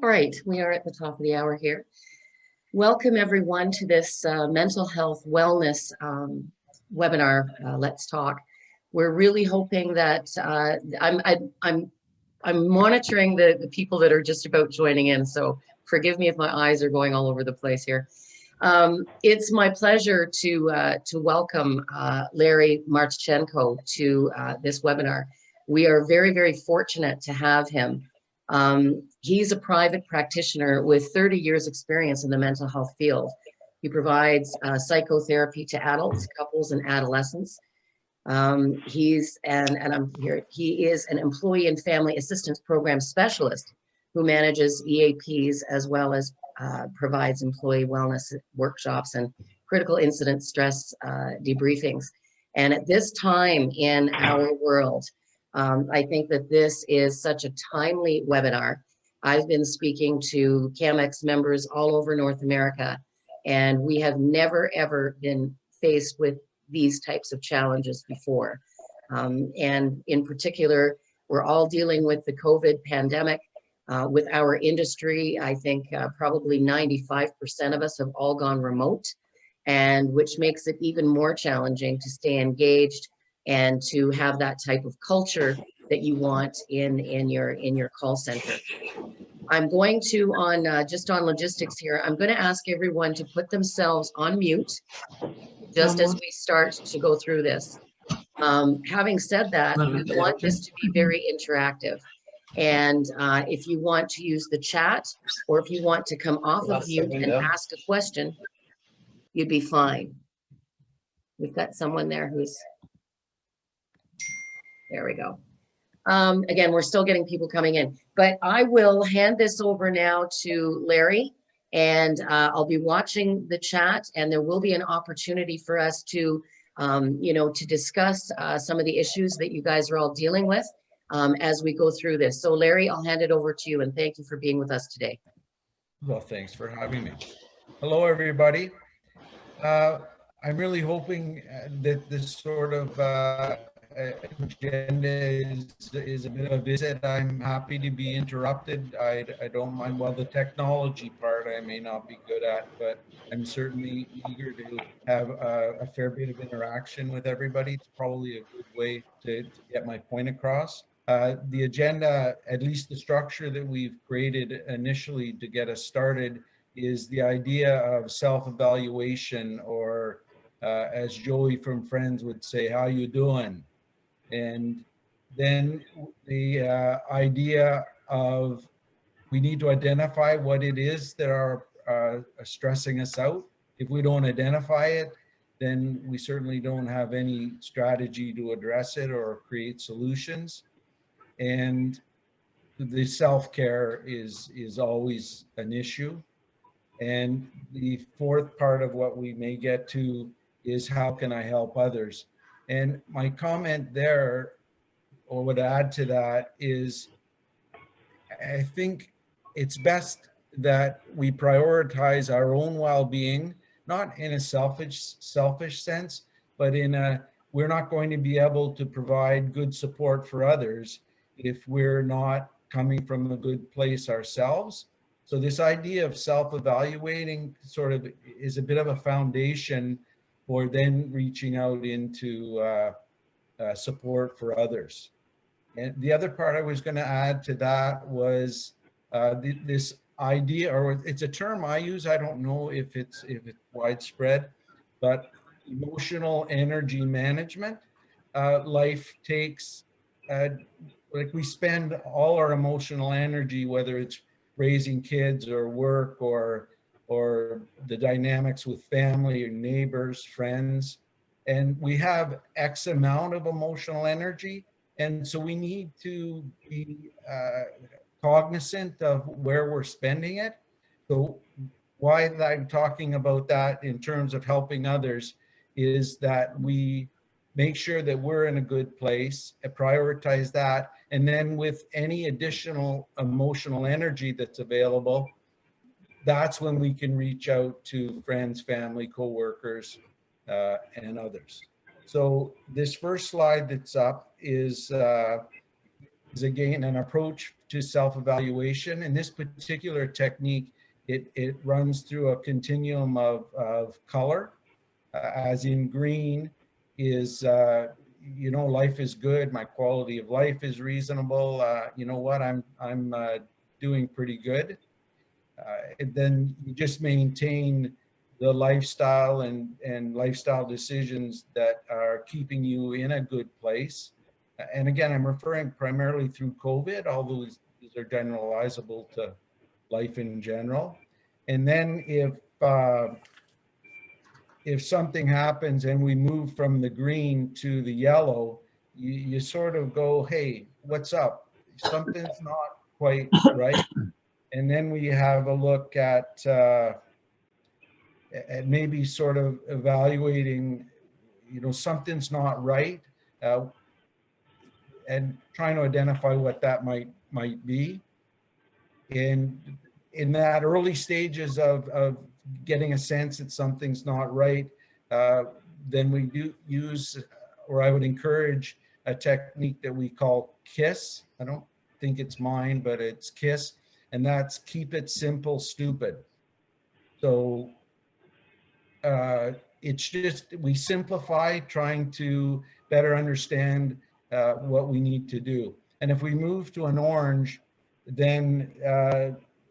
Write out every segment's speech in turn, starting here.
All right, we are at the top of the hour here. Welcome everyone to this mental health wellness webinar. Let's talk. We're really hoping that I'm monitoring the people that are just about joining in. So forgive me if my eyes are going all over the place here. It's my pleasure to welcome Larry Marchenko to this webinar. We are very, very fortunate to have him. He's a private practitioner with 30 years experience in the mental health field. He provides psychotherapy to adults, couples, and adolescents. He is an employee and family assistance program specialist who manages EAPs as well as provides employee wellness workshops and critical incident stress debriefings. And at this time in our world, I think that this is such a timely webinar. I've been speaking to CAMEX members all over North America, and we have never, ever been faced with these types of challenges before. And in particular, we're all dealing with the COVID pandemic. With our industry, I think probably 95% of us have all gone remote, and which makes it even more challenging to stay engaged and to have that type of culture that you want in your call center. I'm going to, just on logistics here, I'm going to ask everyone to put themselves on mute just as we start to go through this. Having said that, we want this to be very interactive. And if you want to use the chat, or if you want to come off of mute and ask a question, you'd be fine. We've got someone there who's, there we go. Again, we're still getting people coming in, but I will hand this over now to Larry, and I'll be watching the chat, and there will be an opportunity for us to, to discuss some of the issues that you guys are all dealing with as we go through this. So Larry, I'll hand it over to you, and thank you for being with us today. Well, thanks for having me. Hello, everybody. I'm really hoping that this sort of agenda is a bit of a visit. I'm happy to be interrupted. I don't mind. Well, the technology part I may not be good at, but I'm certainly eager to have a fair bit of interaction with everybody. It's probably a good way to get my point across. The agenda, at least the structure that we've created initially to get us started, is the idea of self-evaluation, or as Joey from Friends would say, how you doing? And then the idea of we need to identify what it is that are stressing us out. If we don't identify it, then we certainly don't have any strategy to address it or create solutions. And the self-care is always an issue. And the fourth part of what we may get to is how can I help others? And my comment there, or would add to that, is I think it's best that we prioritize our own well-being, not in a selfish sense, but in a, we're not going to be able to provide good support for others if we're not coming from a good place ourselves. So this idea of self-evaluating sort of is a bit of a foundation for then reaching out into support for others. And the other part I was going to add to that was this idea, or it's a term I use, I don't know if it's widespread, but emotional energy management. Life takes, like we spend all our emotional energy, whether it's raising kids or work or the dynamics with family or neighbors, friends, and we have X amount of emotional energy. And so we need to be cognizant of where we're spending it. So why I'm talking about that in terms of helping others is that we make sure that we're in a good place, prioritize that, and then with any additional emotional energy that's available, that's when we can reach out to friends, family, coworkers, and others. So this first slide that's up is is again an approach to self-evaluation. And this particular technique, it runs through a continuum of color, as in green is, you know, life is good, my quality of life is reasonable, you know what, I'm doing pretty good. And then you just maintain the lifestyle and lifestyle decisions that are keeping you in a good place. And again, I'm referring primarily through COVID, although these are generalizable to life in general. And then if something happens and we move from the green to the yellow, you sort of go, hey, what's up? Something's not quite right. And then we have a look at maybe sort of evaluating, you know, something's not right, and trying to identify what that might be. And in that early stages of getting a sense that something's not right, then we do use, or I would encourage, a technique that we call KISS. I don't think it's mine, but it's KISS, and that's keep it simple, stupid. So it's just, we simplify, trying to better understand what we need to do. And if we move to an orange, then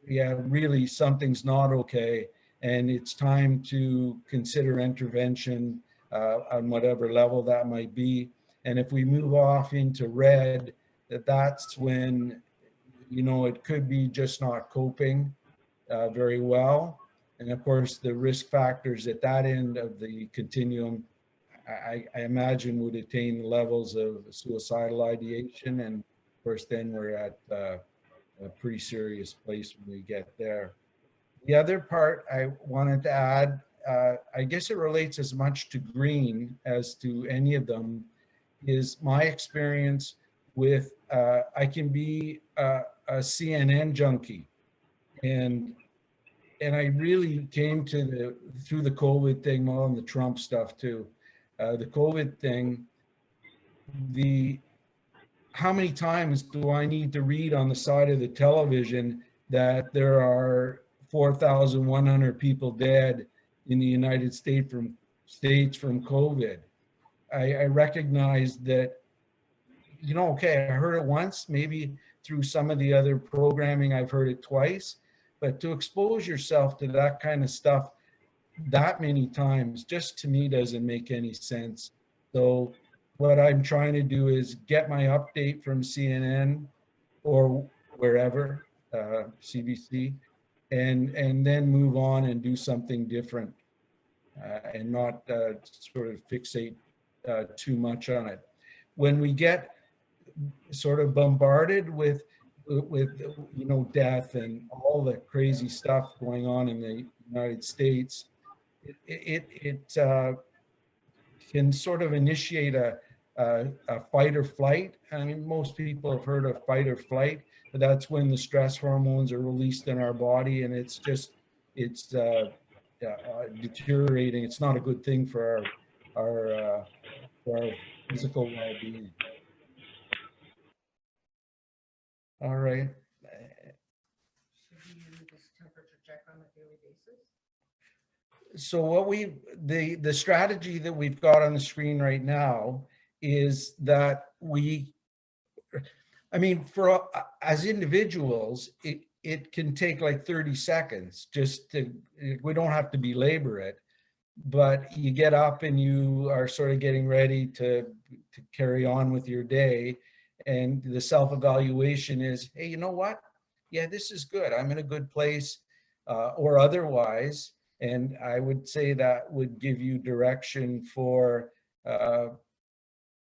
yeah, really something's not okay, and it's time to consider intervention on whatever level that might be. And if we move off into red, that's when, you know, it could be just not coping very well. And of course, the risk factors at that end of the continuum, I imagine, would attain levels of suicidal ideation. And of course, then we're at a pretty serious place when we get there. The other part I wanted to add, I guess it relates as much to green as to any of them, is my experience with, I can be a CNN junkie. And I really came to through the COVID thing, well, and the Trump stuff too, the COVID thing, how many times do I need to read on the side of the television that there are 4,100 people dead in the United States from COVID? I recognize that, you know, okay, I heard it once, maybe through some of the other programming, I've heard it twice, but to expose yourself to that kind of stuff that many times, just to me doesn't make any sense. So what I'm trying to do is get my update from CNN or wherever, CBC, and then move on and do something different, and not sort of fixate too much on it. When we get sort of bombarded with you know, death and all the crazy stuff going on in the United States, it can sort of initiate a fight or flight. I mean, most people have heard of fight or flight, but that's when the stress hormones are released in our body, and it's just, it's deteriorating. It's not a good thing for our physical well-being. All right. Should we use this temperature check on a daily basis? So what the strategy that we've got on the screen right now is that I mean, for as individuals, it can take like 30 seconds just to, we don't have to belabor it, but you get up and you are sort of getting ready to carry on with your day. And the self-evaluation is, hey, you know what? Yeah, this is good. I'm in a good place, or otherwise. And I would say that would give you direction for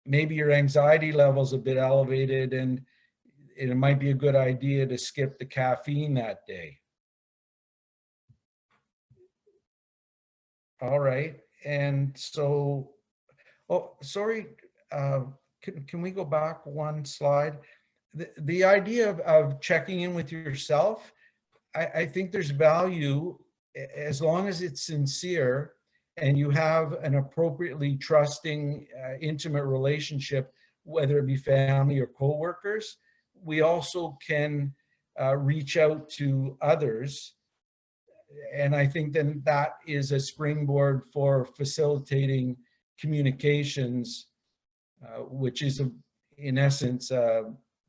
maybe your anxiety level's a bit elevated, and it might be a good idea to skip the caffeine that day. All right. And so, oh, sorry. Can we go back one slide? The idea of checking in with yourself, I think there's value as long as it's sincere and you have an appropriately trusting, intimate relationship, whether it be family or coworkers. we also can reach out to others. And I think then that is a springboard for facilitating communications, which is in essence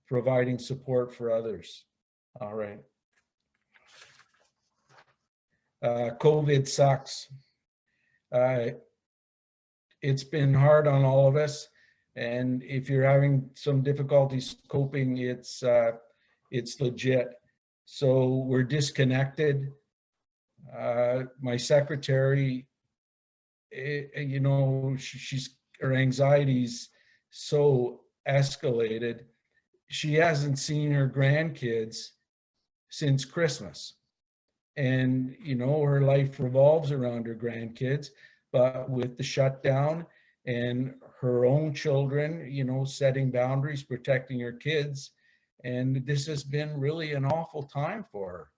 providing support for others. All right. COVID sucks. It's been hard on all of us, and if you're having some difficulties coping, it's legit. So we're disconnected. My secretary, you know, her anxiety's so escalated. She hasn't seen her grandkids since Christmas. And, you know, her life revolves around her grandkids, but with the shutdown and her own children, you know, setting boundaries, protecting her kids. And this has been really an awful time for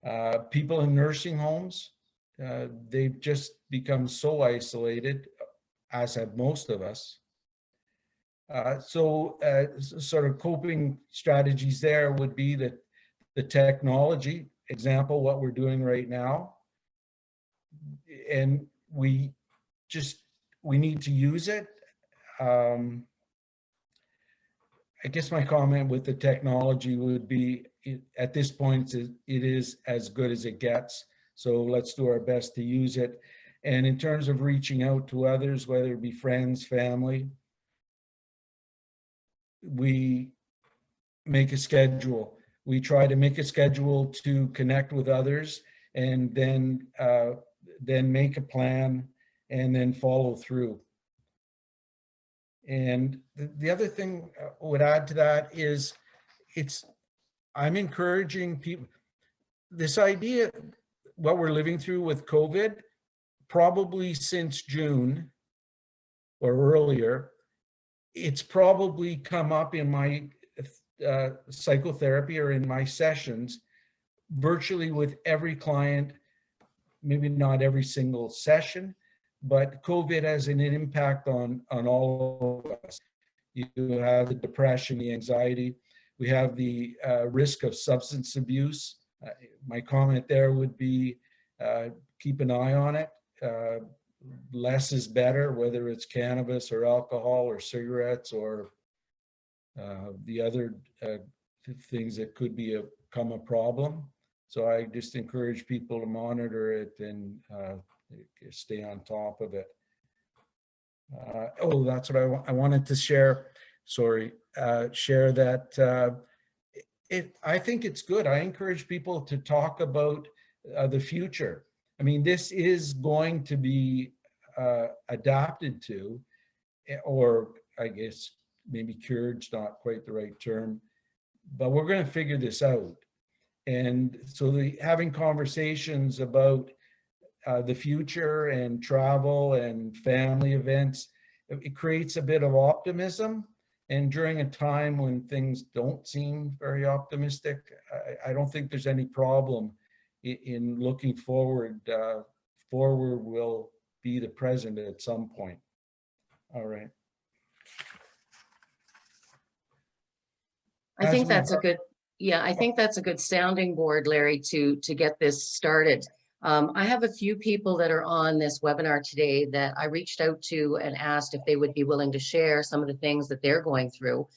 her. People in nursing homes, they've just become so isolated, as have most of us. So sort of coping strategies there would be that the technology, example, what we're doing right now, and we need to use it. I guess my comment with the technology would be, at this point, it is as good as it gets. So let's do our best to use it. And in terms of reaching out to others, whether it be friends, family, we make a schedule. We try to make a schedule to connect with others, and then make a plan and then follow through. And the other thing I would add to that is I'm encouraging people, this idea, what we're living through with COVID, probably since June or earlier, it's probably come up in my psychotherapy or in my sessions, virtually with every client, maybe not every single session, but COVID has an impact on all of us. You have the depression, the anxiety, we have the risk of substance abuse. My comment there would be keep an eye on it. Less is better, whether it's cannabis or alcohol or cigarettes or the other things that could become a problem. So I just encourage people to monitor it and stay on top of it. Oh, that's what I wanted to share. Sorry, share that. I think it's good. I encourage people to talk about the future. I mean, this is going to be adapted to, or I guess maybe cured's not quite the right term, but we're going to figure this out. And so having conversations about the future and travel and family events, it creates a bit of optimism. And during a time when things don't seem very optimistic, I don't think there's any problem in looking forward. Forward will be the present at some point. All right. I think that's a good, yeah, I think that's a good sounding board, Larry, to get this started. I have a few people that are on this webinar today that I reached out to and asked if they would be willing to share some of the things that they're going through.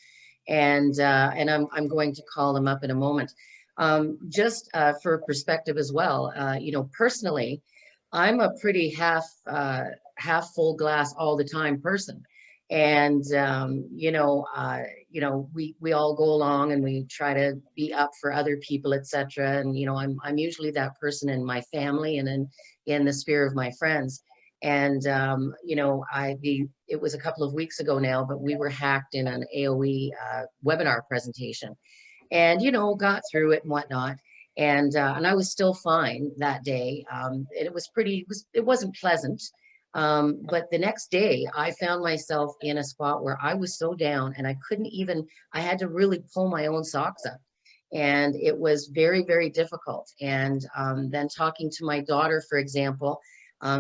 And I'm going to call them up in a moment. Just for perspective as well, you know, personally, I'm a pretty half full glass all the time person. And, you know, we all go along and we try to be up for other people, etc. And, you know, I'm usually that person in my family and in the sphere of my friends. And, you know, it was a couple of weeks ago now, but we were hacked in an AOE webinar presentation and, you know, got through it and whatnot. And I was still fine that day. It wasn't pleasant. But the next day I found myself in a spot where I was so down and I had to really pull my own socks up. And it was very, very difficult. And then talking to my daughter, for example,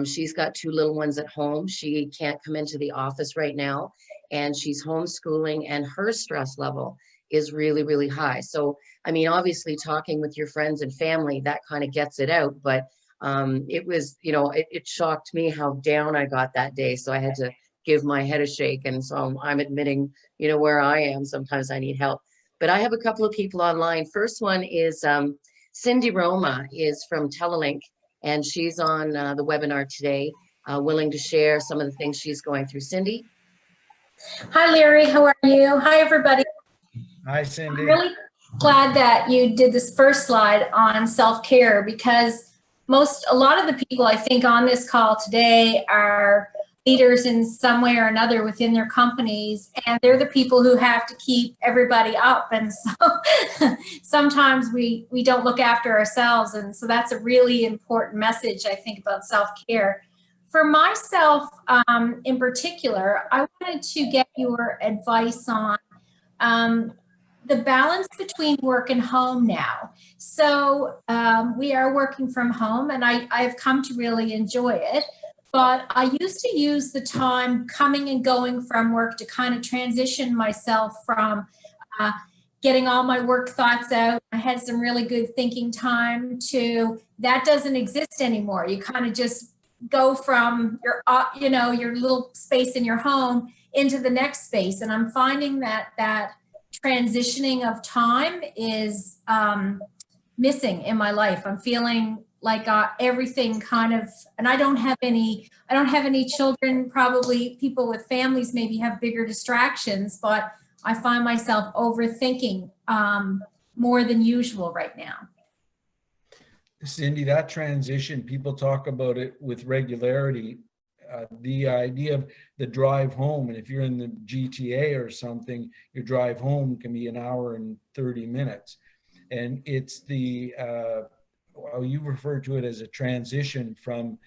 she's got 2 little ones at home. She can't come into the office right now. and she's homeschooling, and her stress level is really, really high. So, I mean, obviously talking with your friends and family, that kind of gets it out. But it was, you know, it shocked me how down I got that day. So I had to give my head a shake. And so I'm admitting, you know, where I am. Sometimes I need help. But I have a couple of people online. First one is Cindy Roma is from Telelink, and she's on the webinar today, willing to share some of the things she's going through. Cindy? Hi, Larry. How are you? Hi, everybody. Hi, Cindy. I'm really glad that you did this first slide on self-care, because a lot of the people I think on this call today are leaders in some way or another within their companies, and they're the people who have to keep everybody up. And so sometimes we don't look after ourselves. And so that's a really important message, I think, about self-care. For myself, in particular, I wanted to get your advice on the balance between work and home now. So we are working from home, and I've come to really enjoy it. But I used to use the time coming and going from work to kind of transition myself from getting all my work thoughts out. I had some really good thinking time to that doesn't exist anymore. You kind of just go from your, you know, your little space in your home into the next space. And I'm finding that transitioning of time is missing in my life. I'm feeling like everything kind of, and I don't have any children. Probably people with families maybe have bigger distractions, but I find myself overthinking more than usual right now. Cindy, that transition, people talk about it with regularity. The idea of the drive home, and if you're in the GTA or something, your drive home can be an hour and 30 minutes. And it's the, well, you refer to it as a transition from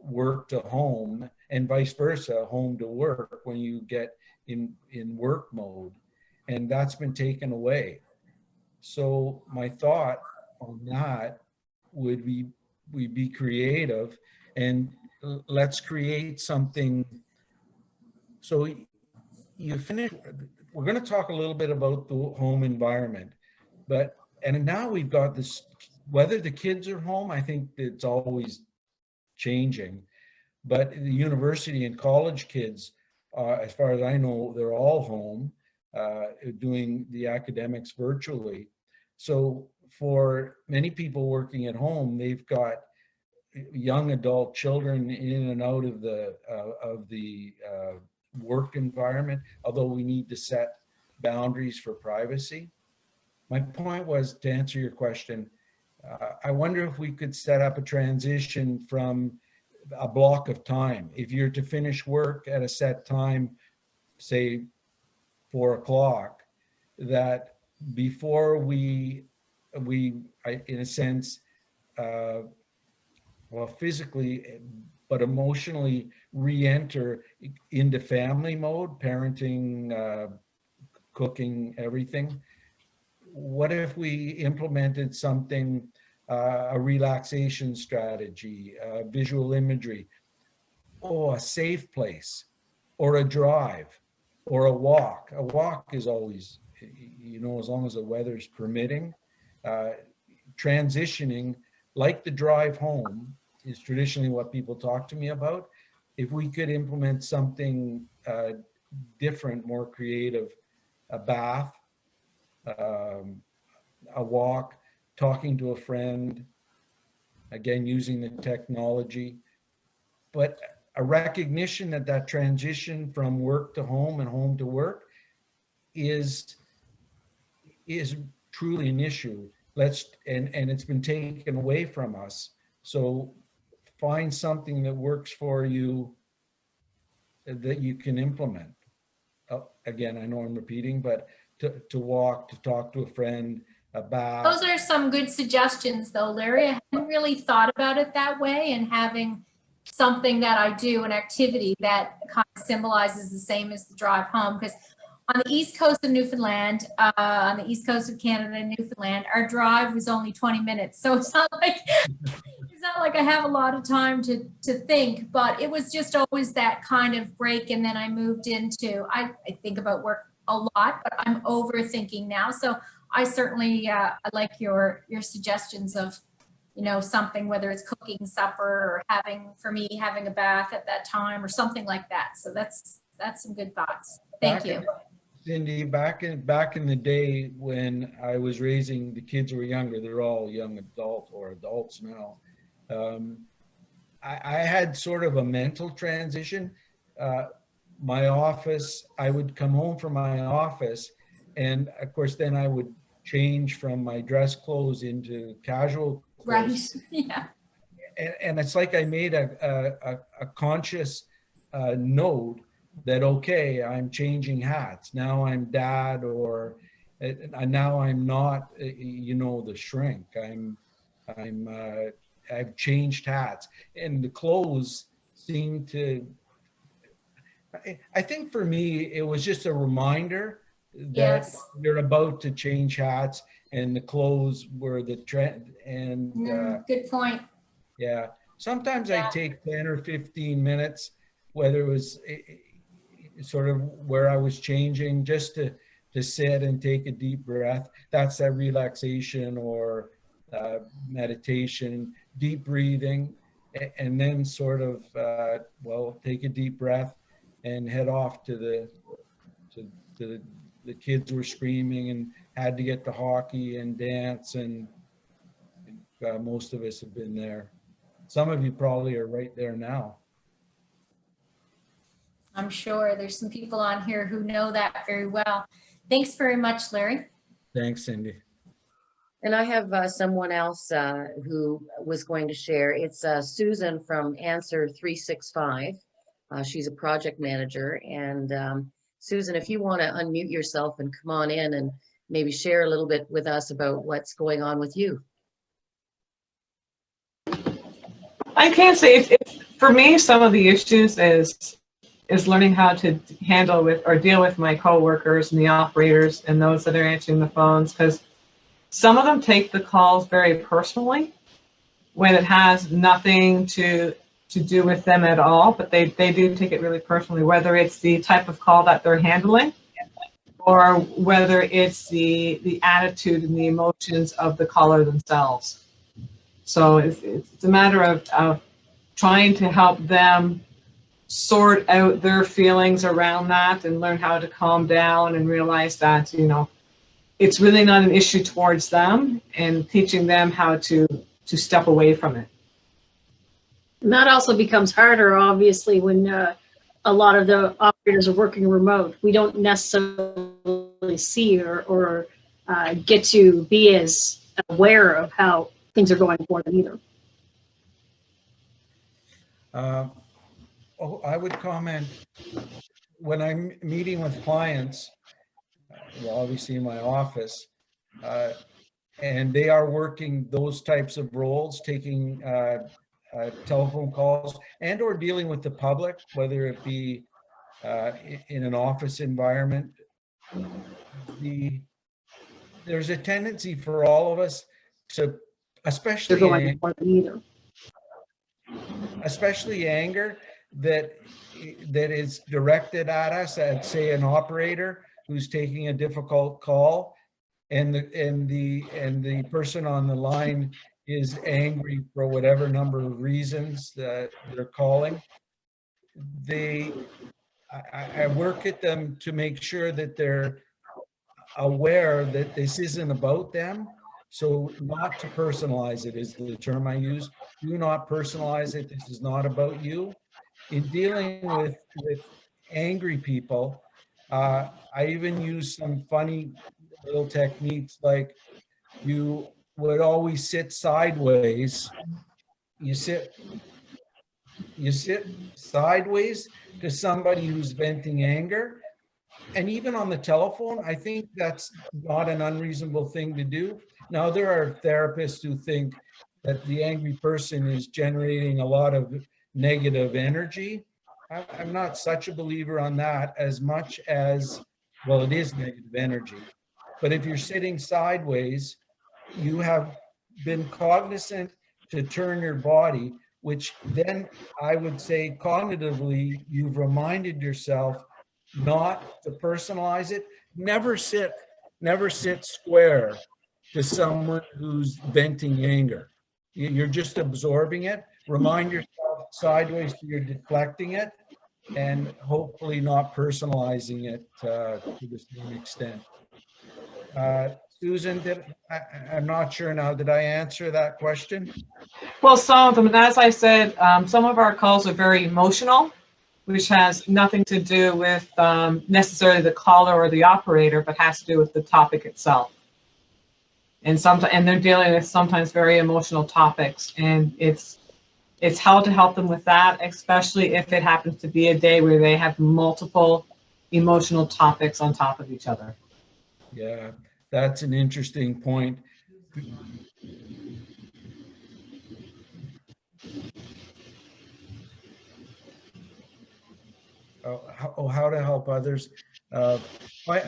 work to home, and vice versa, home to work, when you get in work mode. And that's been taken away. So my thought on that would we be creative and let's create something. So you finish, we're going to talk a little bit about the home environment, and now we've got this, whether the kids are home, I think it's always changing, but the university and college kids, as far as I know, they're all home doing the academics virtually. So for many people working at home, they've got young adult children in and out of the work environment, although we need to set boundaries for privacy. My point was, to answer your question, I wonder if we could set up a transition from a block of time. If you're to finish work at a set time, say 4 o'clock, that before we in a sense, well, physically, but emotionally re-enter into family mode, parenting, cooking, everything. What if we implemented something, a relaxation strategy, visual imagery, a safe place, or a drive, or a walk? A walk is always, you know, as long as the weather's permitting. Transitioning, like the drive home is traditionally what people talk to me about. If we could implement something different, more creative, a bath, a walk, talking to a friend, again, using the technology, but a recognition that that transition from work to home and home to work is truly an issue. And it's been taken away from us. So find something that works for you that you can implement. Again, I know I'm repeating, but to walk, to talk to a friend, a bath. Those are some good suggestions though, Larry. I hadn't really thought about it that way, and having something that I do, an activity that kind of symbolizes the same as the drive home. Because on the east coast of Newfoundland, on the east coast of Canada and Newfoundland, our drive was only 20 minutes. So it's not not like I have a lot of time to think, but it was just always that kind of break. And then I moved into, I think about work a lot, but I'm overthinking now. So I certainly, I like your suggestions of, you know, something, whether it's cooking supper or having a bath at that time or something like that. So that's some good thoughts. Thank you. Cindy, back in the day when I was raising, the kids were younger, they're all young adult or adults now. I had sort of a mental transition. My office, I would come home from my office, and of course then I would change from my dress clothes into casual clothes. Right. Yeah. And it's like I made a conscious note that, okay, I'm changing hats. Now I'm dad, or now I'm not, you know, the shrink. I've changed hats, and the clothes seem to, I think for me, it was just a reminder that Yes. they're about to change hats, and the clothes were the trend. And Good point. yeah, sometimes Yeah. I take 10 or 15 minutes, whether it was sort of where I was changing, just to sit and take a deep breath. That's that relaxation or meditation, deep breathing, and then sort of, well, take a deep breath and head off to the kids were screaming and had to get to hockey and dance, and most of us have been there. Some of you probably are right there now. I'm sure there's some people on here who know that very well. Thanks very much, Larry. Thanks, Cindy. And I have someone else who was going to share. It's Susan from Answer 365. She's a project manager. And Susan, if you want to unmute yourself and come on in and maybe share a little bit with us about what's going on with you. I can't say if for me, some of the issues is learning how to handle with or deal with my coworkers and the operators and those that are answering the phones, because some of them take the calls very personally when it has nothing to do with them at all, but they do take it really personally, whether it's the type of call that they're handling or whether it's the attitude and the emotions of the caller themselves. So it's a matter of trying to help them sort out their feelings around that and learn how to calm down and realize that, you know, it's really not an issue towards them, and teaching them how to step away from it. And that also becomes harder, obviously, when a lot of the operators are working remote. We don't necessarily see or get to be as aware of how things are going for them either. I would comment, when I'm meeting with clients, well, obviously in my office, and they are working those types of roles, taking telephone calls and or dealing with the public, whether it be in an office environment, there's a tendency for all of us to, especially Going for them either. especially anger that is directed at us, at say an operator who's taking a difficult call, and the person on the line is angry for whatever number of reasons that they're calling. I work at them to make sure that they're aware that this isn't about them. So not to personalize it is the term I use. Do not personalize it. This is not about you. In dealing with angry people, I even use some funny little techniques, like you would always sit sideways. You sit sideways to somebody who's venting anger. And even on the telephone, I think that's not an unreasonable thing to do. Now, there are therapists who think that the angry person is generating a lot of negative energy. I'm not such a believer on that, as much as, well, it is negative energy. But if you're sitting sideways, you have been cognizant to turn your body, which then I would say cognitively, you've reminded yourself not to personalize it. Never sit square to someone who's venting anger. You're just absorbing it. Remind yourself sideways so you're deflecting it, and hopefully not personalizing it to the same extent. Susan, I'm not sure now, did I answer that question? Well, some of them, and as I said, some of our calls are very emotional, which has nothing to do with necessarily the caller or the operator, but has to do with the topic itself. And they're dealing with sometimes very emotional topics, and it's how to help them with that, especially if it happens to be a day where they have multiple emotional topics on top of each other. Yeah, that's an interesting point. How to help others. I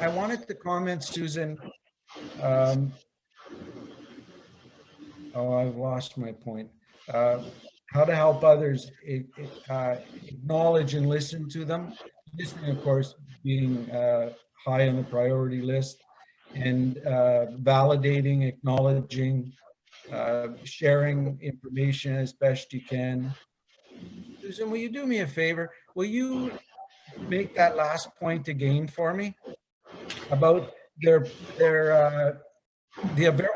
wanted to comment, Susan. I've lost my point. How to help others, acknowledge and listen to them. Listening, of course, being high on the priority list, and validating, acknowledging, sharing information as best you can. Susan, will you do me a favor? Will you make that last point again for me about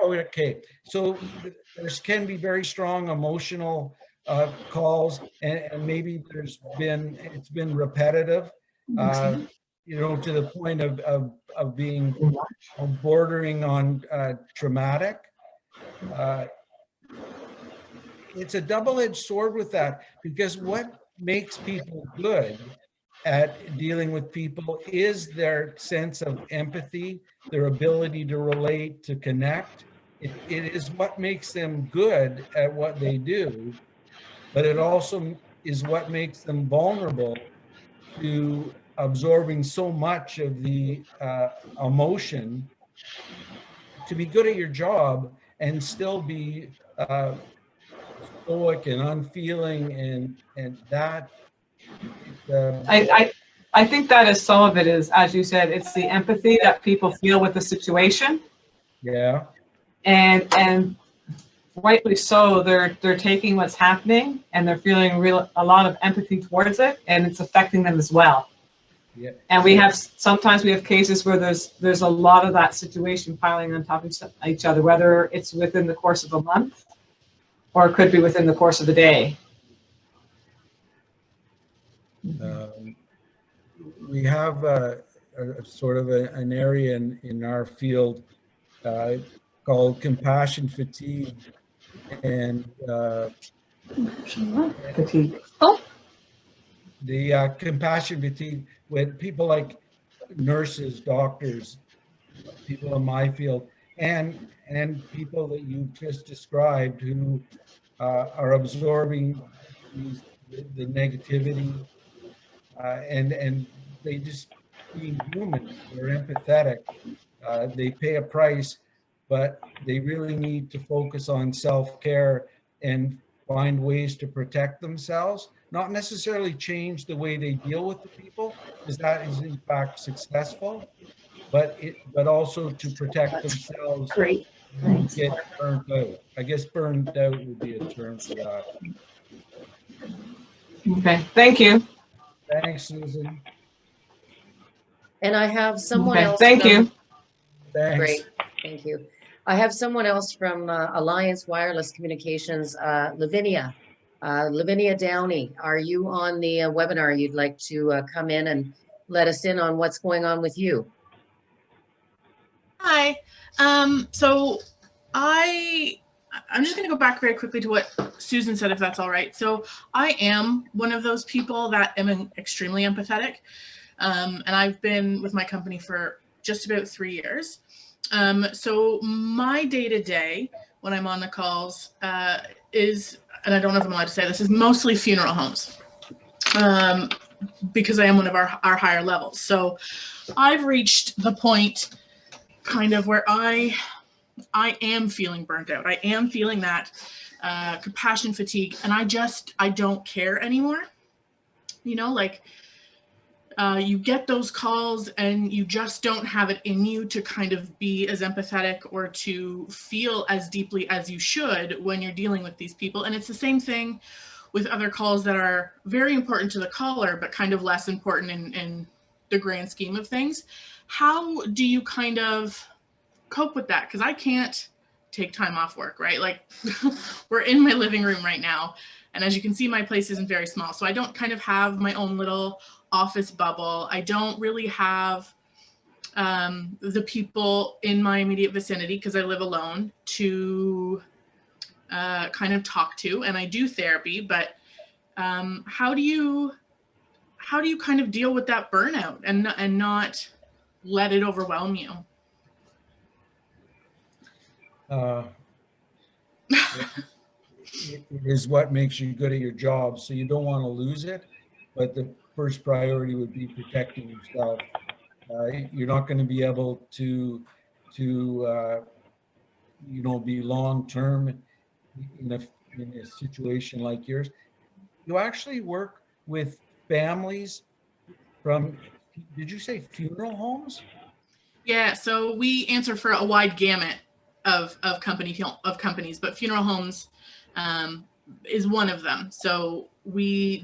okay, so there can be very strong emotional calls, and maybe it's been repetitive, you know, to the point of being bordering on traumatic. It's a double-edged sword with that, because what makes people good at dealing with people is their sense of empathy, their ability to relate, to connect. It is what makes them good at what they do, but it also is what makes them vulnerable to absorbing so much of the emotion to be good at your job and still be stoic and unfeeling, and that I think that is some of it is, as you said, it's the empathy that people feel with the situation. Yeah. And rightly so, they're taking what's happening and they're feeling a lot of empathy towards it, and it's affecting them as well. Yeah. And sometimes we have cases where there's a lot of that situation piling on top of each other, whether it's within the course of a month or it could be within the course of the day. We have a sort of an area in our field called compassion fatigue, and Fatigue. the compassion fatigue with people like nurses, doctors, people in my field, and people that you just described who are absorbing the negativity, and they just being human, they're empathetic, they pay a price, but they really need to focus on self-care and find ways to protect themselves, not necessarily change the way they deal with the people, because that is in fact successful, but also to protect themselves. Great. And get burnt out. I guess burned out would be a term for that. Okay, thank you. Thanks, Susan. And I have someone Okay, else. thank you. Thanks. Great, thank you. I have someone else from Alliance Wireless Communications, Lavinia. Lavinia Downey, are you on the webinar? You'd like to come in and let us in on what's going on with you? Hi. So I'm just going to go back very quickly to what Susan said, if that's all right. So I am one of those people that am extremely empathetic. And I've been with my company for just about 3 years. So my day-to-day when I'm on the calls is, and I don't know if I'm allowed to say this, is mostly funeral homes, because I am one of our higher levels. So I've reached the point kind of where I I am feeling burnt out. I am feeling that compassion fatigue, and I don't care anymore. You know, like you get those calls and you just don't have it in you to kind of be as empathetic or to feel as deeply as you should when you're dealing with these people. And it's the same thing with other calls that are very important to the caller, but kind of less important in the grand scheme of things. How do you kind of cope with that? Because I can't take time off work, right? Like we're in my living room right now. And as you can see, my place isn't very small. So I don't kind of have my own little office bubble. I don't really have the people in my immediate vicinity, because I live alone, to kind of talk to. And I do therapy, but how do you kind of deal with that burnout and not let it overwhelm you? It is what makes you good at your job, so you don't want to lose it. But the first priority would be protecting yourself. You're not going to be able to be long term in a situation like yours. You actually work with families from, did you say funeral homes? Yeah, so we answer for a wide gamut of companies, but funeral homes is one of them. So we're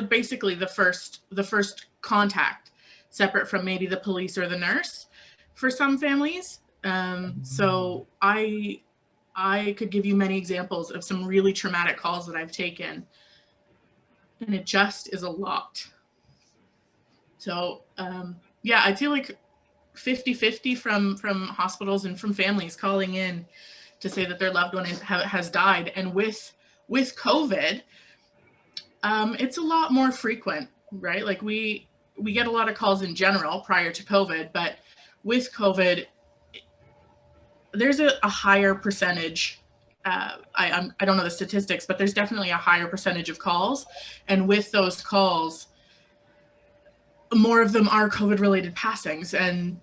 basically the first contact, separate from maybe the police or the nurse for some families. So I could give you many examples of some really traumatic calls that I've taken, and it just is a lot. So yeah, I feel like 50-50 from hospitals and from families calling in to say that their loved one has died. And with COVID, it's a lot more frequent, right? Like we get a lot of calls in general prior to COVID, but with COVID, there's a higher percentage. I don't know the statistics, but there's definitely a higher percentage of calls. And with those calls, more of them are COVID-related passings, and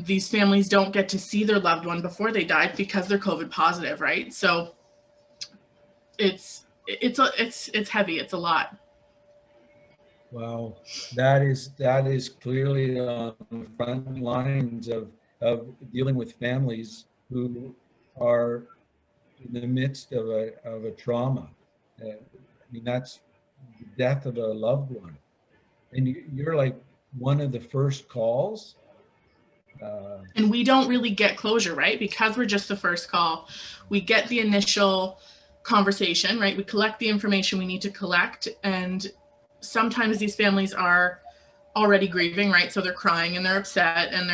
these families don't get to see their loved one before they died because they're COVID positive, right? So it's heavy. It's a lot. Wow, that is clearly on the front lines of dealing with families who are in the midst of a trauma. I mean, that's the death of a loved one, and you're like one of the first calls. And we don't really get closure, right? Because we're just the first call. We get the initial conversation, right? We collect the information we need to collect, and sometimes these families are already grieving, right? So they're crying and they're upset and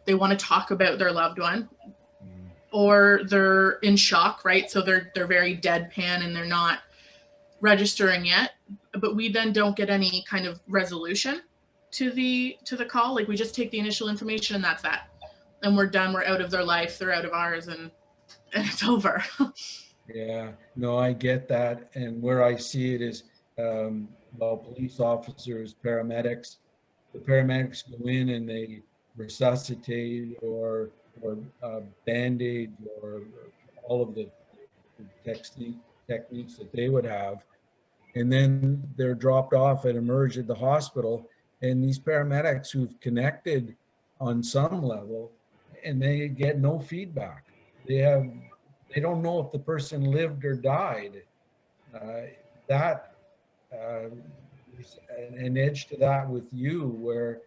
they want to talk about their loved one, or they're in shock, right? So they're very deadpan and they're not registering yet. But we then don't get any kind of resolution to the call. Like we just take the initial information and that's that. And we're done. We're out of their life. They're out of ours, and it's over. Yeah, no, I get that. And where I see it is, police officers, paramedics, the paramedics go in and they resuscitate or Band-Aid or all of the techniques that they would have. And then they're dropped off and emerge at the hospital. And these paramedics who've connected on some level, and they get no feedback. They don't know if the person lived or died. That is an edge to that with you, where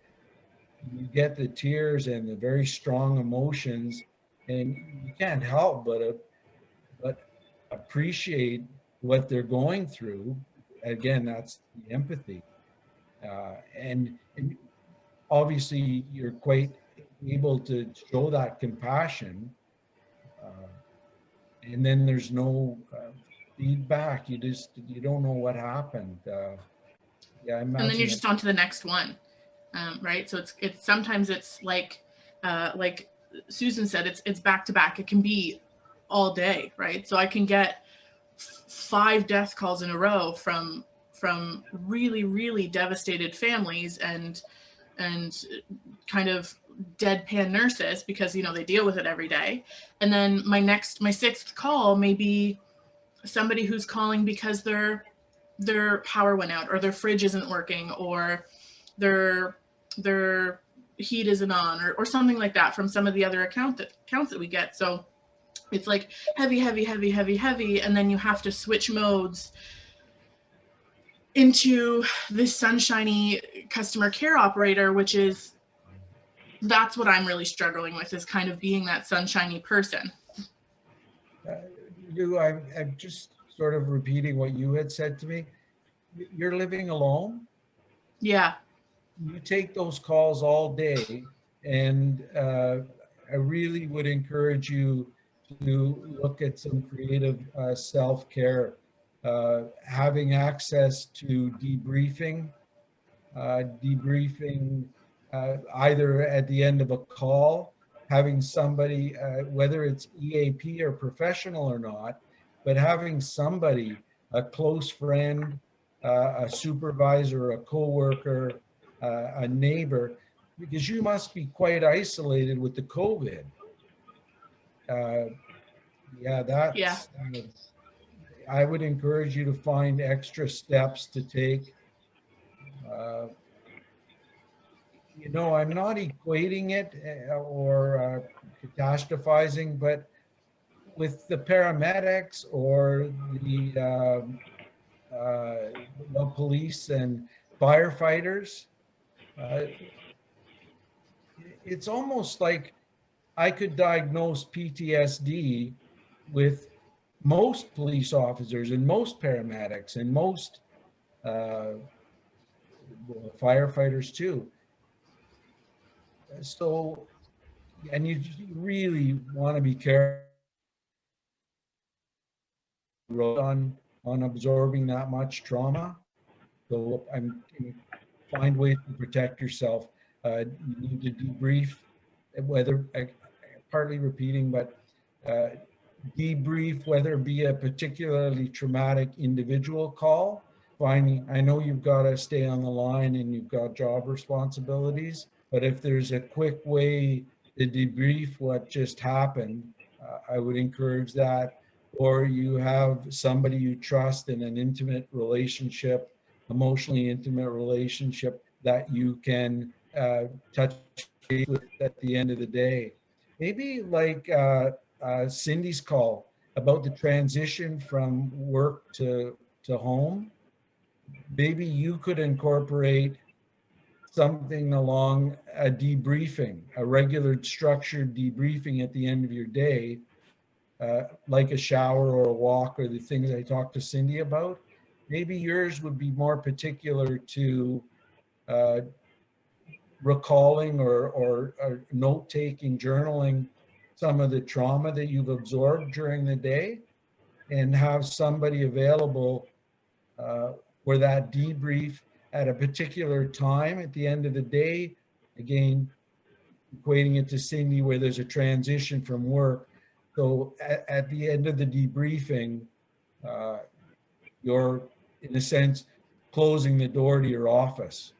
you get the tears and the very strong emotions, and you can't help but appreciate what they're going through. Again, that's the empathy. And obviously you're quite able to show that compassion, and then there's no feedback. You don't know what happened. Yeah, I imagine. And then you're just on to the next one, right? So it's sometimes it's like Susan said, it's back to back. It can be all day, right? So I can get 5 death calls in a row from really, really devastated families and kind of deadpan nurses because, you know, they deal with it every day. And then my sixth call may be somebody who's calling because their power went out, or their fridge isn't working, or their heat isn't on, or something like that from some of the other accounts that we get. So it's like heavy, and then you have to switch modes into this sunshiny customer care operator, that's what I'm really struggling with, is kind of being that sunshiny person. I'm just sort of repeating what you had said to me. You're living alone? Yeah. You take those calls all day, and I really would encourage you to look at some creative self-care, having access to debriefing either at the end of a call, having somebody, whether it's EAP or professional or not, but having somebody, a close friend, a supervisor, a coworker, a neighbor, because you must be quite isolated with the COVID. Yeah. I would encourage you to find extra steps to take. You know, I'm not equating it or catastrophizing, but with the paramedics or the police and firefighters, it's almost like I could diagnose PTSD with most police officers and most paramedics and most firefighters too. So, and you really want to be careful on absorbing that much trauma. So find ways to protect yourself. You need to debrief, whether partly repeating, but debrief, whether it be a particularly traumatic individual call. I know you've got to stay on the line and you've got job responsibilities, but if there's a quick way to debrief what just happened, I would encourage that. Or you have somebody you trust in an intimate relationship, emotionally intimate relationship, that you can touch base with at the end of the day. Maybe like Cindy's call about the transition from work to home. Maybe you could incorporate something along a debriefing, a regular structured debriefing at the end of your day, like a shower or a walk or the things I talked to Cindy about. Maybe yours would be more particular to recalling or note-taking, journaling some of the trauma that you've absorbed during the day, and have somebody available for that debrief at a particular time at the end of the day. Again, equating it to Cindy, where there's a transition from work. So at the end of the debriefing, you're, in a sense, closing the door to your office.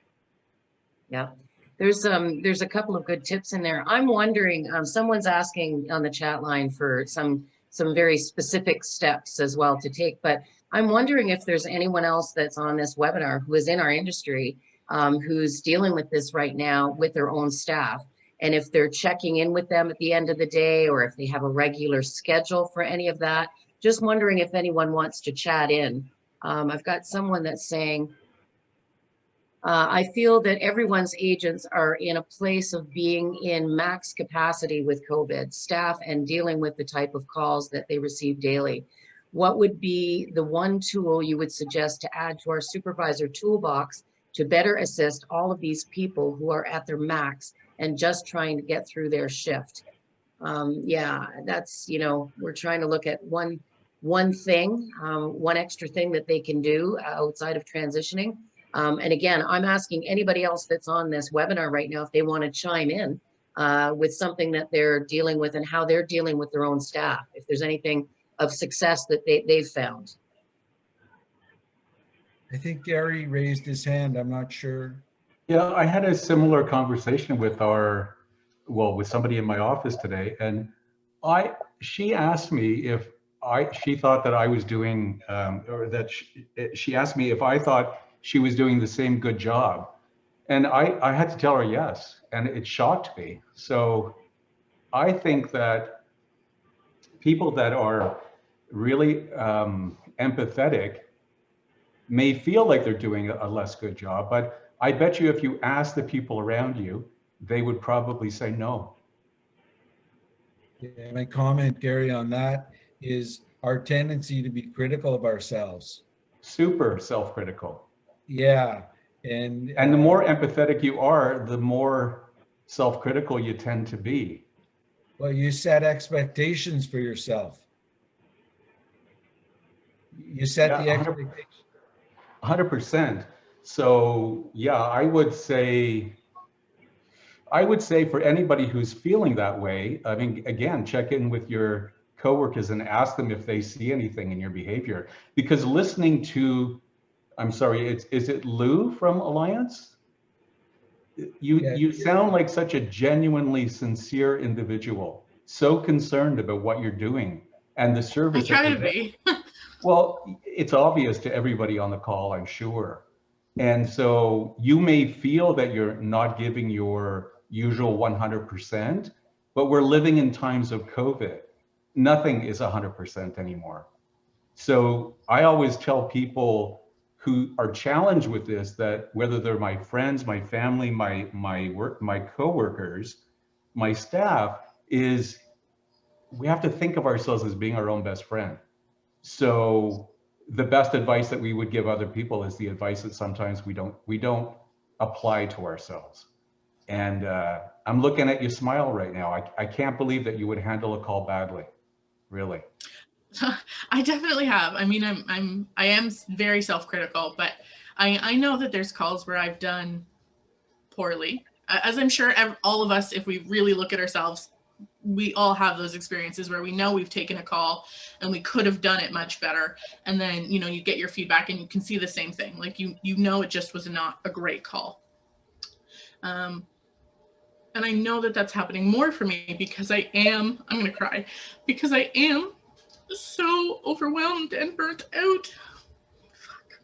Yeah, there's a couple of good tips in there. I'm wondering, someone's asking on the chat line for some very specific steps as well to take, but I'm wondering if there's anyone else that's on this webinar who is in our industry, who's dealing with this right now with their own staff, and if they're checking in with them at the end of the day, or if they have a regular schedule for any of that. Just wondering if anyone wants to chat in. I've got someone that's saying, I feel that everyone's agents are in a place of being in max capacity with COVID staff and dealing with the type of calls that they receive daily. What would be the one tool you would suggest to add to our supervisor toolbox to better assist all of these people who are at their max and just trying to get through their shift? Yeah, that's, you know, we're trying to look at one thing, one extra thing that they can do outside of transitioning. And again, I'm asking anybody else that's on this webinar right now if they want to chime in with something that they're dealing with and how they're dealing with their own staff, if there's anything of success that they've found. I think Gary raised his hand. I'm not sure. Yeah, I had a similar conversation with our well, with somebody in my office today, and she asked me if she thought that I was doing, or that she asked me if I thought she was doing the same good job. And I had to tell her yes, and it shocked me. So I think that people that are really empathetic may feel like they're doing a less good job, but I bet you if you ask the people around you, they would probably say no. Yeah, my comment, Gary, on that is our tendency to be critical of ourselves. Super self-critical. Yeah. And the more empathetic you are, the more self-critical you tend to be. well, you set expectations for yourself. You set the expectations. 100%. So yeah, I would say for anybody who's feeling that way, I mean, again, check in with your coworkers and ask them if they see anything in your behavior. Because listening to, I'm sorry, is it Lou from Alliance? You sound like such a genuinely sincere individual, so concerned about what you're doing and the service. I try to be. Well, it's obvious to everybody on the call, I'm sure. And so you may feel that you're not giving your usual 100%, but we're living in times of COVID. Nothing is 100% anymore. So I always tell people who are challenged with this, that whether they're my friends, my family, my coworkers, my staff, is we have to think of ourselves as being our own best friend. So the best advice that we would give other people is the advice that sometimes we don't apply to ourselves. And I'm looking at you smile right now. I can't believe that you would handle a call badly, really. I definitely have. I mean, I am very self-critical, but I know that there's calls where I've done poorly. As I'm sure all of us, if we really look at ourselves, we all have those experiences where we know we've taken a call and we could have done it much better. And then, you know, you get your feedback and you can see the same thing. Like, you know, it just was not a great call. And I know that that's happening more for me because I'm going to cry, because I am so overwhelmed and burnt out. Fuck.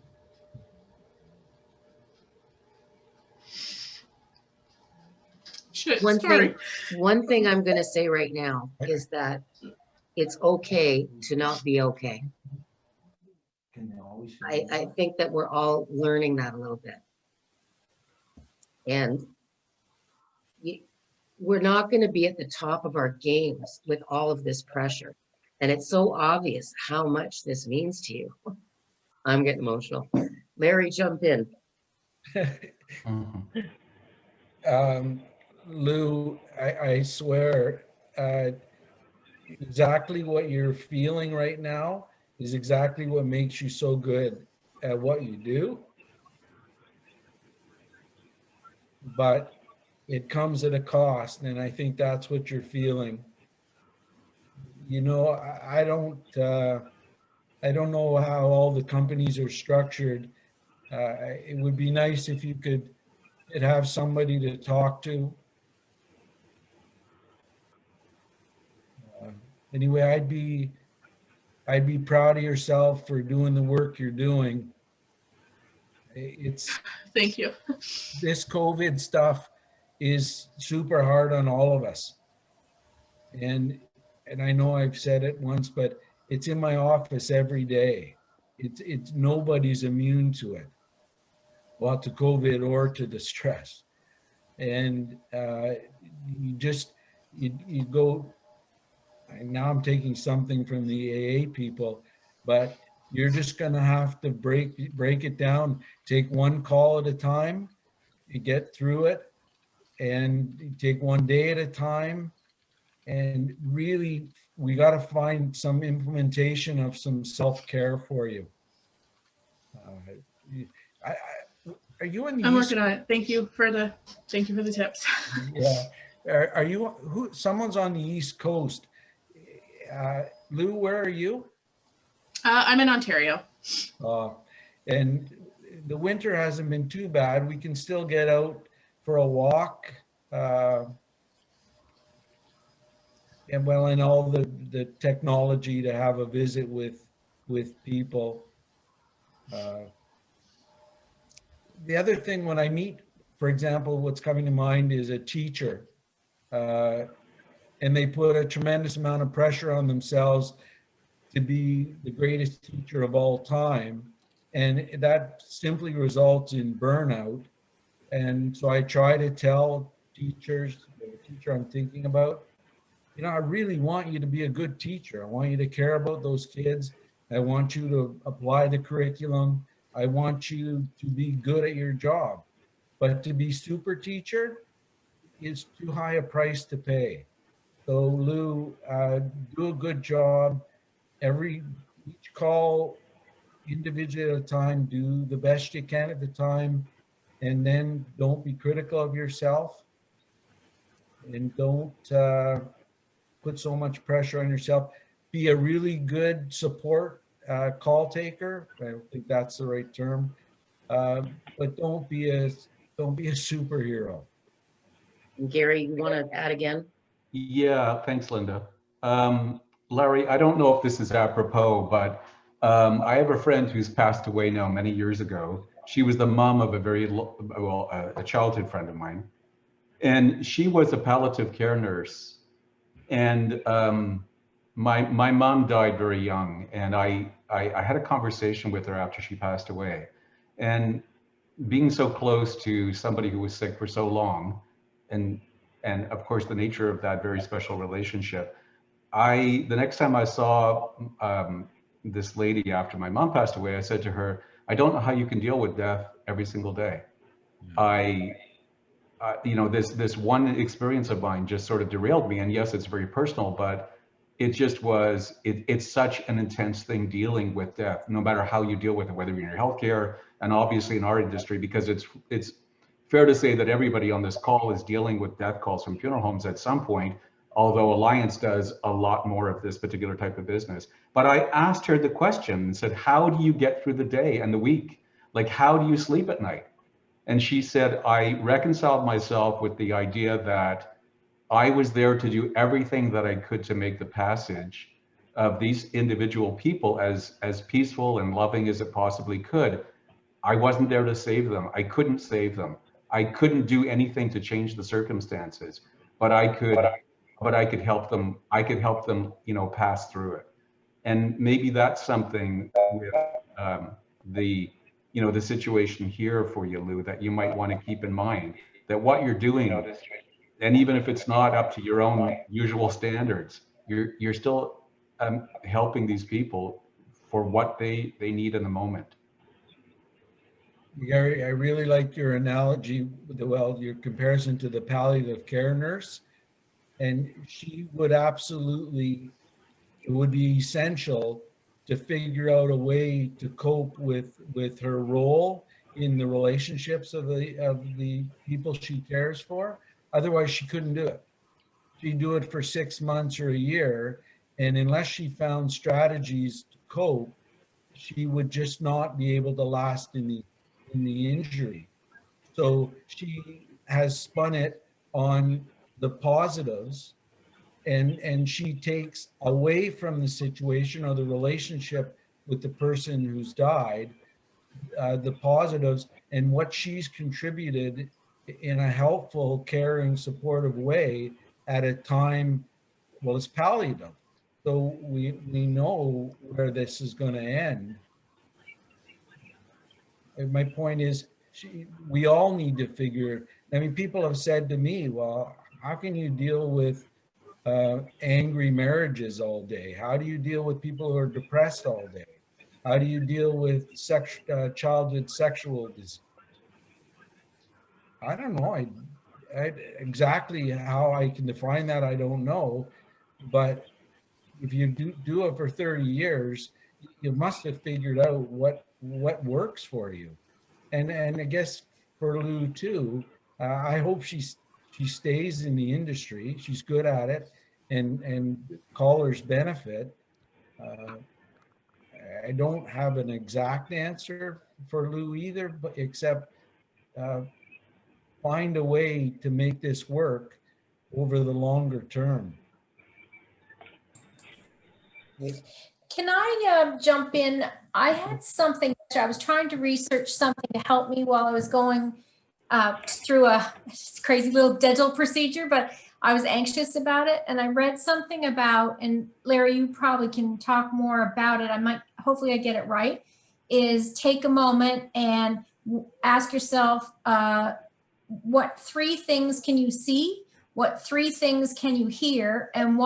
Shit, sorry. One thing I'm going to say right now is that it's okay to not be okay. I think that we're all learning that a little bit. And we're not going to be at the top of our games with all of this pressure. And it's so obvious how much this means to you. I'm getting emotional. Larry, jump in. Lou, I swear, exactly what you're feeling right now is exactly what makes you so good at what you do. But it comes at a cost, and I think that's what you're feeling. You know, I don't know how all the companies are structured. It would be nice if you could have somebody to talk to. Anyway, I'd be proud of yourself for doing the work you're doing. Thank you. This COVID stuff is super hard on all of us. And I know I've said it once, but it's in my office every day. It's nobody's immune to it. Well, to COVID or to the stress. And you go, now I'm taking something from the AA people, but you're just gonna have to break it down, take one call at a time, you get through it, and you take one day at a time. And really, we got to find some implementation of some self-care for you. Are you in the? I'm working on it. Thank you for the tips. Yeah. Are you? Someone's on the East Coast. Lou, where are you? I'm in Ontario. And the winter hasn't been too bad. We can still get out for a walk. and well, and all the technology to have a visit with people. The other thing when I meet, for example, what's coming to mind is a teacher, and they put a tremendous amount of pressure on themselves to be the greatest teacher of all time. And that simply results in burnout. And so I try to tell teachers, the teacher I'm thinking about, you know, I really want you to be a good teacher. I want you to care about those kids. I want you to apply the curriculum. I want you to be good at your job. But to be super teacher is too high a price to pay. So Lou, do a good job. Each call individually at a time, do the best you can at the time, and then don't be critical of yourself, and don't put so much pressure on yourself. Be a really good support call taker. I don't think that's the right term, but don't be a superhero. Gary, you want to add again? Yeah, thanks, Linda. Larry, I don't know if this is apropos, but I have a friend who's passed away now many years ago. She was the mom of a childhood friend of mine, and she was a palliative care nurse. And my mom died very young, and I had a conversation with her after she passed away. And being so close to somebody who was sick for so long, and of course the nature of that very special relationship, the next time I saw this lady after my mom passed away, I said to her, I don't know how you can deal with death every single day. You know, this one experience of mine just sort of derailed me. And yes, it's very personal, but it just was, it's such an intense thing dealing with death, no matter how you deal with it, whether you're in your healthcare and obviously in our industry, because it's fair to say that everybody on this call is dealing with death calls from funeral homes at some point, although Alliance does a lot more of this particular type of business. But I asked her the question and said, how do you get through the day and the week? Like, how do you sleep at night? And she said, I reconciled myself with the idea that I was there to do everything that I could to make the passage of these individual people as peaceful and loving as it possibly could. I wasn't there to save them. I couldn't save them. I couldn't do anything to change the circumstances, but I could help them. I could help them, you know, pass through it. And maybe that's something with the situation here for you, Lou, that you might want to keep in mind, that what you're doing, and even if it's not up to your own usual standards, you're still helping these people for what they need in the moment. Gary, I really like your analogy, your comparison to the palliative care nurse. And she would absolutely, it would be essential to figure out a way to cope with her role in the relationships of the people she cares for. Otherwise, she couldn't do it. She'd do it for 6 months or a year, and unless she found strategies to cope, she would just not be able to last in the injury. So she has spun it on the positives, and she takes away from the situation or the relationship with the person who's died, the positives and what she's contributed in a helpful, caring, supportive way at a time, well, it's palliative. So we know where this is going to end. And my point is, we all need to figure, I mean, people have said to me, well, how can you deal with angry marriages all day? How do you deal with people who are depressed all day? How do you deal with childhood sexual disease? I don't know. I exactly how I can define that, I don't know. But if you do it for 30 years, you must have figured out what works for you. And I guess for Lou too, I hope she stays in the industry. She's good at it, and callers benefit. I don't have an exact answer for Lou either, but except find a way to make this work over the longer term. Can I jump in? I had something, I was trying to research something to help me while I was going through a crazy little dental procedure, but I was anxious about it. And I read something about, and Larry, you probably can talk more about it. Hopefully I get it right, is take a moment and ask yourself, what 3 things can you see? What 3 things can you hear? And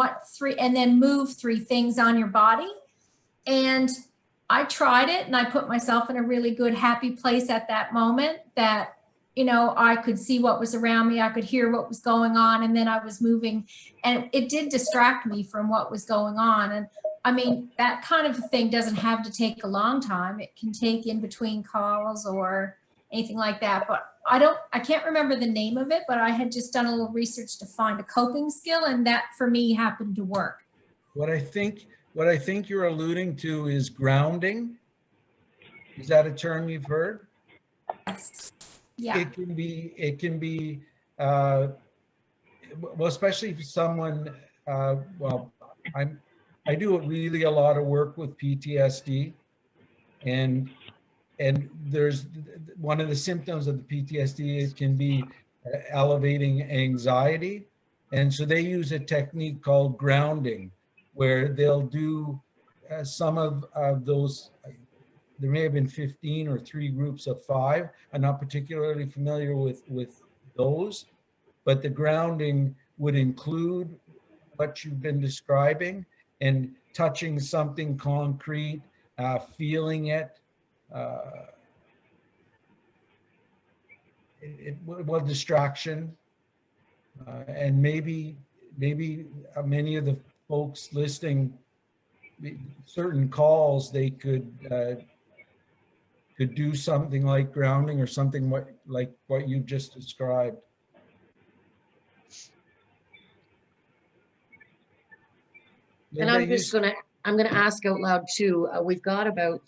and then move 3 things on your body. And I tried it and I put myself in a really good, happy place at that moment that, I could see what was around me. I could hear what was going on. And then I was moving, and it did distract me from what was going on. And I mean, that kind of thing doesn't have to take a long time. It can take in between calls or anything like that. But I can't remember the name of it, but I had just done a little research to find a coping skill, and that for me happened to work. What I think you're alluding to is grounding. Is that a term you've heard? Yes. Yeah. It can be, well, especially if someone, well, I do really a lot of work with PTSD, and there's one of the symptoms of the PTSD, it can be elevating anxiety. And so they use a technique called grounding, where they'll do some of those. There may have been 15 or 3 groups of 5. I'm not particularly familiar with those, but the grounding would include what you've been describing and touching something concrete, feeling it. Well, distraction, and maybe many of the folks listing certain calls, they could do something like grounding or something like what you just described. And I'm gonna ask out loud too. We've got about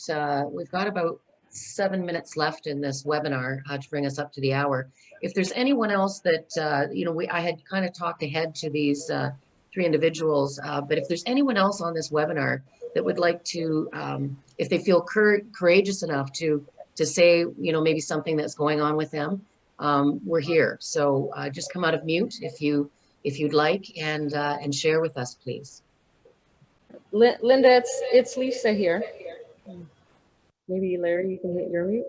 7 minutes left in this webinar to bring us up to the hour. If there's anyone else that I had kind of talked ahead to these 3 individuals, but if there's anyone else on this webinar that would like to, if they feel courageous enough to say, maybe something that's going on with them, we're here. So just come out of mute if you'd like, and share with us, please. Linda, it's Lisa here. Maybe Larry, you can hit your mute.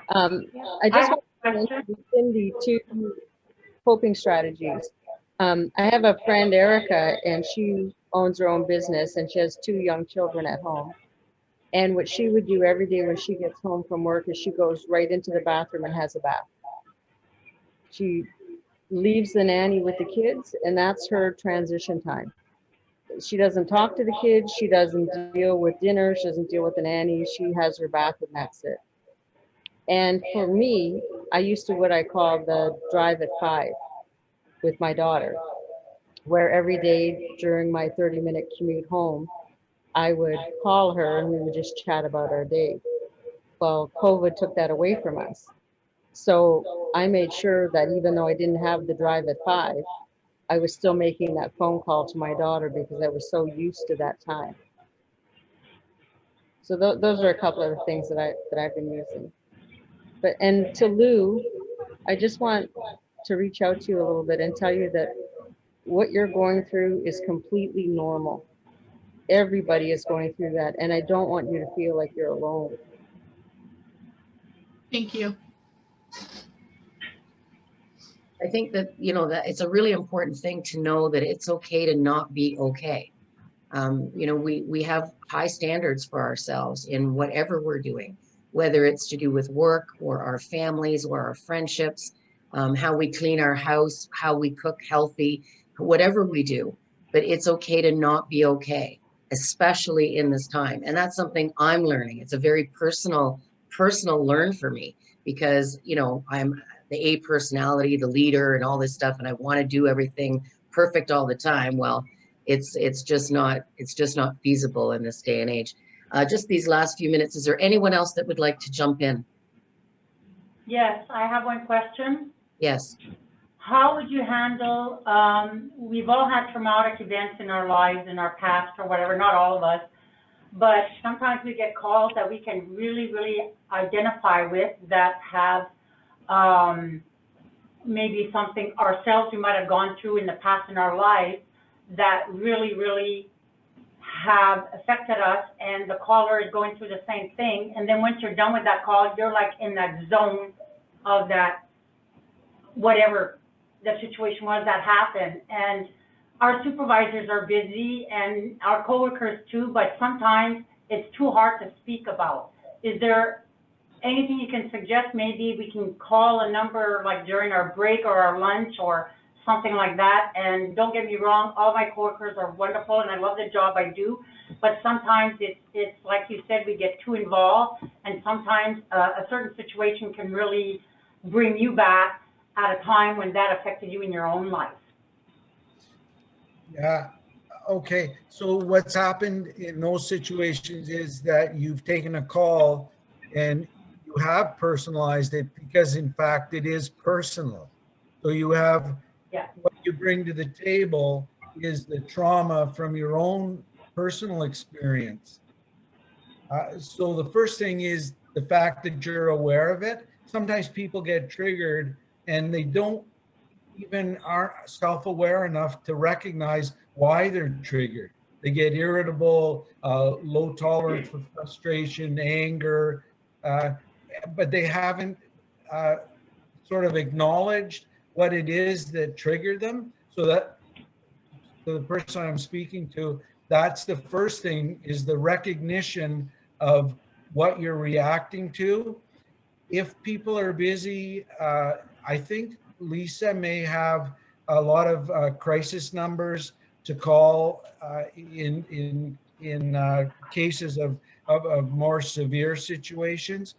I just want to mention Cindy 2 coping strategies. I have a friend, Erica, and she owns her own business, and she has 2 young children at home. And what she would do every day when she gets home from work is she goes right into the bathroom and has a bath. She leaves the nanny with the kids, and that's her transition time. She doesn't talk to the kids. She doesn't deal with dinner. She doesn't deal with the nanny. She has her bath, and that's it. And for me, I used to what I call the drive at 5 with my daughter, where every day during my 30-minute commute home, I would call her and we would just chat about our day. Well, COVID took that away from us. So I made sure that even though I didn't have the drive at 5, I was still making that phone call to my daughter because I was so used to that time. So those are a couple of the things that I've been using. And to Lou, I just want to reach out to you a little bit and tell you that what you're going through is completely normal. Everybody is going through that, and I don't want you to feel like you're alone. Thank you. I think that, that it's a really important thing to know that it's okay to not be okay. We have high standards for ourselves in whatever we're doing, whether it's to do with work or our families or our friendships, how we clean our house, how we cook healthy, whatever we do. But it's okay to not be okay, especially in this time. And that's something I'm learning. It's a very personal learn for me because, I'm the A personality, the leader and all this stuff. And I want to do everything perfect all the time. Well, it's just not feasible in this day and age. Just these last few minutes, is there anyone else that would like to jump in? Yes, I have one question. Yes. how would you handle, we've all had traumatic events in our lives, in our past or whatever, not all of us, but sometimes we get calls that we can really, really identify with that have maybe something ourselves we might have gone through in the past in our life that really, really have affected us, and the caller is going through the same thing. And then once you're done with that call, you're like in that zone of that, whatever the situation was that happened. And our supervisors are busy and our coworkers too, but sometimes it's too hard to speak about. Is there anything you can suggest? Maybe we can call a number like during our break or our lunch or something like that. And don't get me wrong, all my coworkers are wonderful and I love the job I do, but sometimes it's like you said, we get too involved, and sometimes a certain situation can really bring you back at a time when that affected you in your own life. Yeah. Okay. So what's happened in those situations is that you've taken a call and you have personalized it, because in fact it is personal. So you have, what you bring to the table is the trauma from your own personal experience. So the first thing is the fact that you're aware of it. Sometimes people get triggered and they don't even aren't self-aware enough to recognize why they're triggered. They get irritable, low tolerance for frustration, anger, but they haven't sort of acknowledged what it is that triggered them. So that the person I'm speaking to, that's the first thing, is the recognition of what you're reacting to. If people are busy, I think Lisa may have a lot of crisis numbers to call in cases of more severe situations.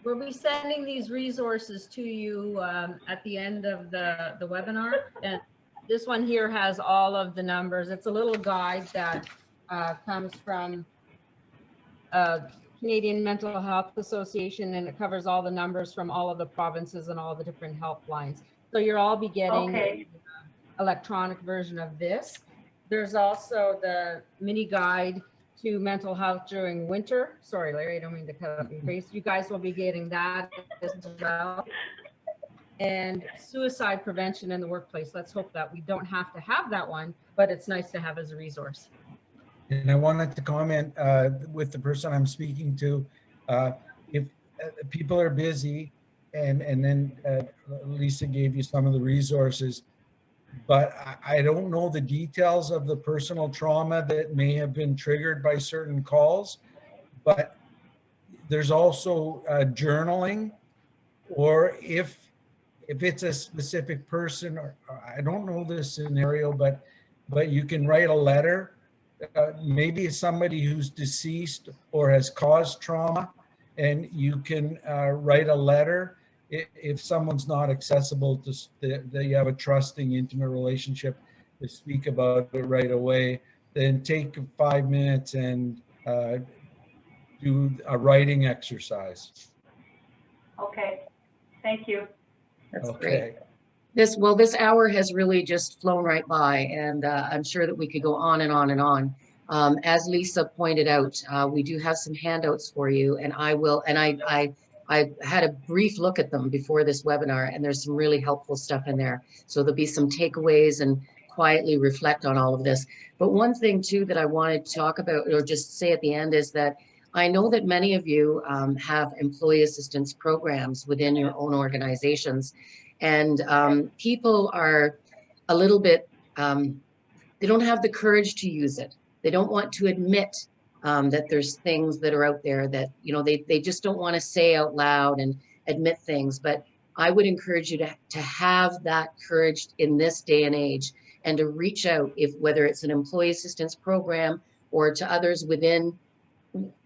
We'll be sending these resources to you at the end of the webinar. And this one here has all of the numbers. It's a little guide that comes from Canadian Mental Health Association, and it covers all the numbers from all of the provinces and all the different helplines. So you'll all be getting an electronic version of this. There's also the mini guide to mental health during winter. Sorry, Larry, I don't mean to cut up your face. You guys will be getting that as well. And suicide prevention in the workplace. Let's hope that we don't have to have that one, but it's nice to have as a resource. And I wanted to comment with the person I'm speaking to, if people are busy, and then Lisa gave you some of the resources, but I don't know the details of the personal trauma that may have been triggered by certain calls, but there's also journaling, or if it's a specific person, or I don't know this scenario, but you can write a letter. Maybe it's somebody who's deceased or has caused trauma, and you can write a letter. If someone's not accessible to, that you have a trusting, intimate relationship to speak about it right away, then take 5 minutes and do a writing exercise. Okay, thank you. That's great. This hour has really just flown right by, and I'm sure that we could go on and on and on. As Lisa pointed out, we do have some handouts for you, and I had a brief look at them before this webinar, and there's some really helpful stuff in there. So there'll be some takeaways and quietly reflect on all of this. But one thing too that I wanted to talk about, or just say at the end, is that I know that many of you have employee assistance programs within your own organizations. And people are a little bit, they don't have the courage to use it. They don't want to admit that there's things that are out there that, you know, they just don't want to say out loud and admit things. But I would encourage you to have that courage in this day and age, and to reach out, if whether it's an employee assistance program or to others within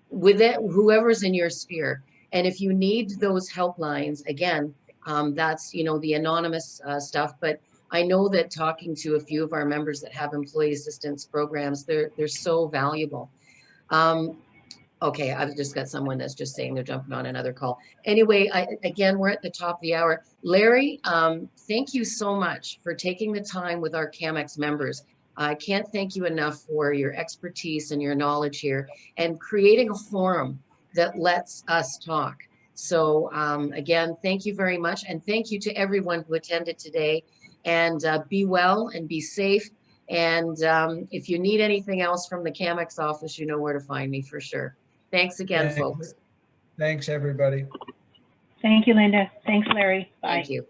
whoever's in your sphere. And if you need those helplines, again, that's, you know, the anonymous stuff. But I know that talking to a few of our members that have employee assistance programs, they're so valuable. Okay, I've just got someone that's just saying they're jumping on another call. Anyway, again, we're at the top of the hour. Larry, thank you so much for taking the time with our CAMEX members. I can't thank you enough for your expertise and your knowledge here and creating a forum that lets us talk. So again, thank you very much. And thank you to everyone who attended today. And be well and be safe. And if you need anything else from the CAMEX office, you know where to find me for sure. Thanks again, folks. Thanks, everybody. Thank you, Linda. Thanks, Larry. Bye. Thank you.